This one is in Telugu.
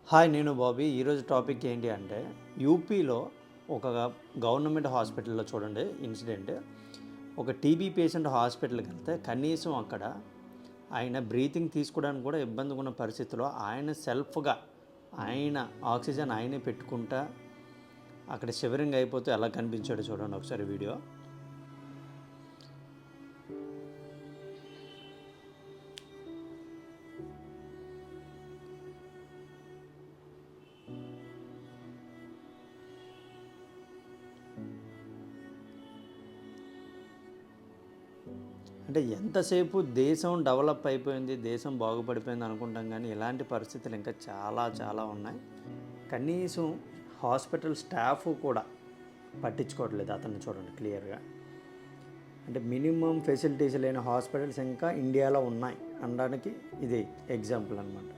హాయ్, నేను బాబీ. ఈరోజు టాపిక్ ఏంటి అంటే యూపీలో ఒక గవర్నమెంట్ హాస్పిటల్లో చూడండి ఇన్సిడెంట్. ఒక టీబీ పేషెంట్ హాస్పిటల్కి వెళ్తే కనీసం అక్కడ ఆయన బ్రీతింగ్ తీసుకోవడానికి కూడా ఇబ్బందిగా ఉన్న పరిస్థితిలో ఆయన సెల్ఫ్గా ఆయన ఆక్సిజన్ ఆయనే పెట్టుకుంటా అక్కడ షివరింగ్ అయిపోతే ఎలా కనిపించాడో చూడండి ఒకసారి వీడియో. అంటే ఎంతసేపు దేశం డెవలప్ అయిపోయింది, దేశం బాగుపడిపోయింది అనుకుంటాం, కానీ ఇలాంటి పరిస్థితులు ఇంకా చాలా చాలా ఉన్నాయి. కనీసం హాస్పిటల్ స్టాఫ్ కూడా పట్టించుకోవట్లేదు అతన్ని చూడండి క్లియర్గా. అంటే మినిమం ఫెసిలిటీస్ లేని హాస్పిటల్స్ ఇంకా ఇండియాలో ఉన్నాయి అనడానికి ఇది ఎగ్జాంపుల్ అనమాట.